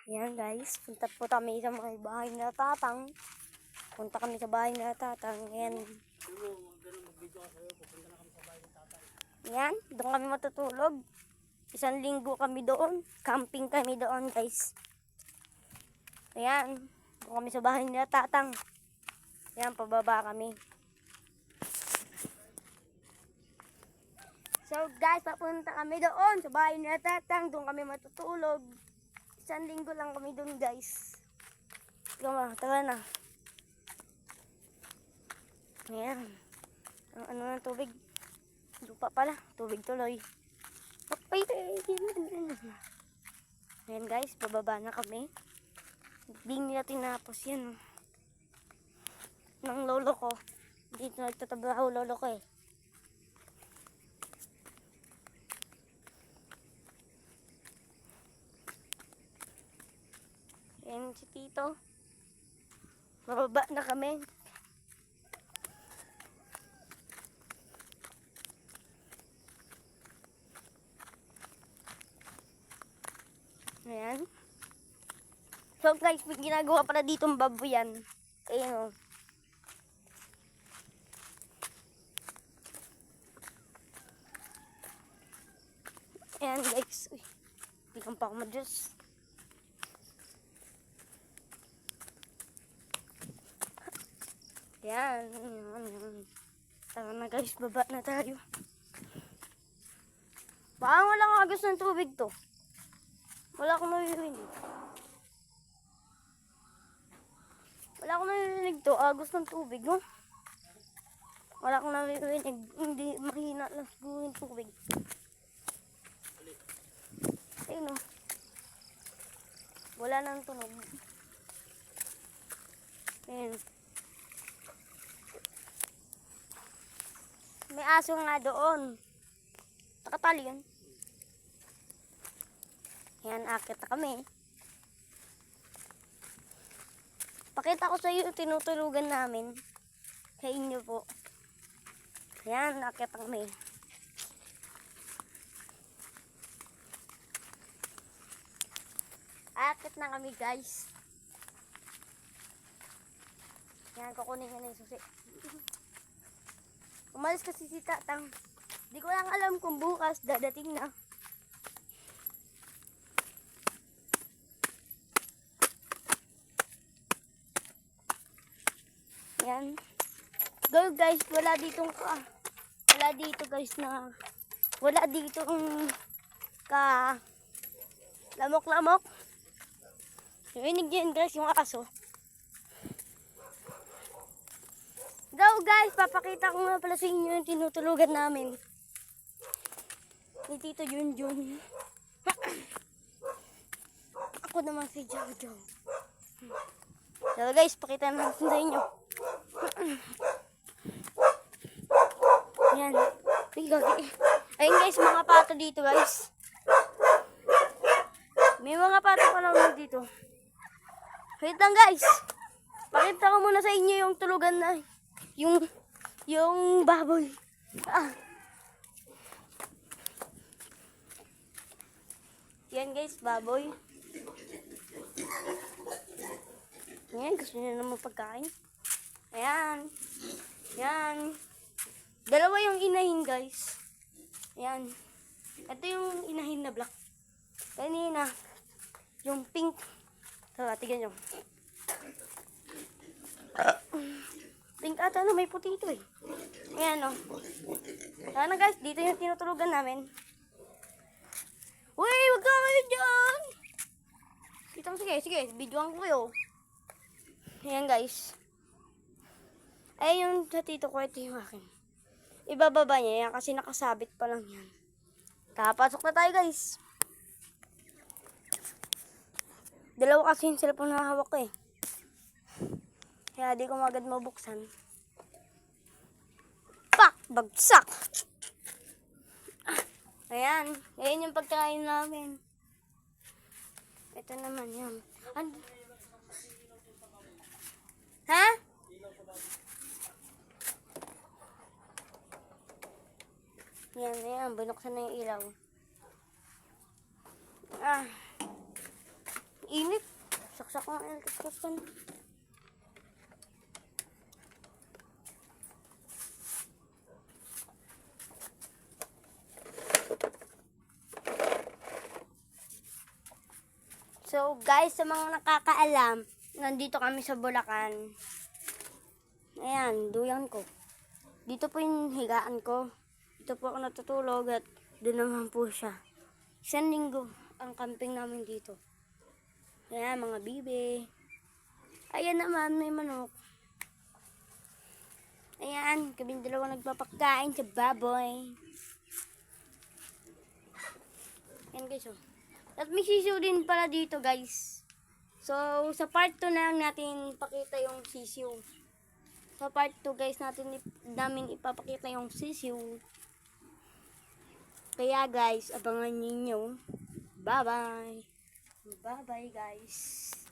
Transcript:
Yan guys, punta po kami sa mga bahay na tatang. Punta kami sa bahay na tatang. Yan. Yan, doon kami matutulog. 1 linggo kami doon. Camping kami doon guys. Ayan, doon kami sa bahay na tatang. Yan, pababa kami. So guys, papunta kami doon sa bahay na tatang. Doon kami matutulog. 1 linggo lang kami doon guys. Tara na. Ayan. Ang ano ng tubig. Lupa pala. Tubig tuloy. Ayan guys, bababa na kami. Hindi nila tinapos yan. Ng lolo ko. Dito nagtatrabaho lolo ko eh. Ayan si Tito. Bababa na kami. Ayan. So guys, may ginagawa pala ditong baboyan. Ayan o. Ayan guys. Uy, bigyan pa ako madiyos. Ayan. Tara na guys, baba na tayo. Baka walang agos ng tubig to. Wala akong naririnig. Wala akong naririnig to. Agos ng tubig, no? Wala akong naririnig. Hindi mahina lang siguro yung tubig. Ayun, no? Wala nang tunog. Ayun. May aso nga doon. Nakatali yun. Yan, akit na kami. Pakita ko sa iyo yung tinutulugan namin. Sa inyo po. Yan, akit na kami. Akit na kami guys. Yan, kukunin ko na yung susi. Umalis kasi si tatang. Di ko lang alam kung bukas dadating na. Yan. Go guys, wala dito guys na wala dito ka lamok-lamok. Narinig yan guys yung aso. Go guys, papakita ko nga pala sa inyo yung tinutulugan namin. Ni Tito Junjun. Ako naman si Jojo. So guys, pakita natin sa inyo. Yan. Ayun guys, mga pato dito guys. May mga pato pa naman dito. Wait lang guys. Pakita ko muna sa inyo yung tulugan na yung baboy. Yan guys, baboy. Yan, gusto niya naman pagkain. Ayan. Yan. Dalawa yung inahin guys. Ayan. Ito yung inahin na black. Kanina, yung pink. Tara, tignan nyo. Pink ata na, may puti ito eh. Ayan o. Ayan na guys, dito yung tinutulugan namin. Uy, wag ka kayo dyan! Sige, videoan ko kayo. Ayan guys. Ay, yung sa tito ko, ito yung akin. Ibababa niya yan kasi nakasabit pa lang yan. Kapasok na tayo guys. Dalawa kasi yung cellphone na hawak ko eh. Kaya di ko agad mabuksan. Pak! Bagsak! Ayan. Ayan yung pagkain namin. Ito naman yan. Ha? Yan. Binuksan na yung ilaw. Init. Wasak ang electric fan. So guys, sa mga nakakaalam, nandito kami sa Bulacan. Ayan, duyan ko. Dito po yung higaan ko. Dito po ako natutulog at doon naman po siya. Isang linggo ang camping namin dito. Ayan, mga bibe. Ayan naman, may manok. Ayan, kaming dalawa nagpapakain sa baboy. Ayan guys, oh. At may sisiw din pala dito guys. So, sa part 2 na lang natin pakita yung sisiw. Sa part 2 guys, namin ipapakita yung sisiw. Kaya guys, abangan ninyo. Bye-bye. Bye-bye guys.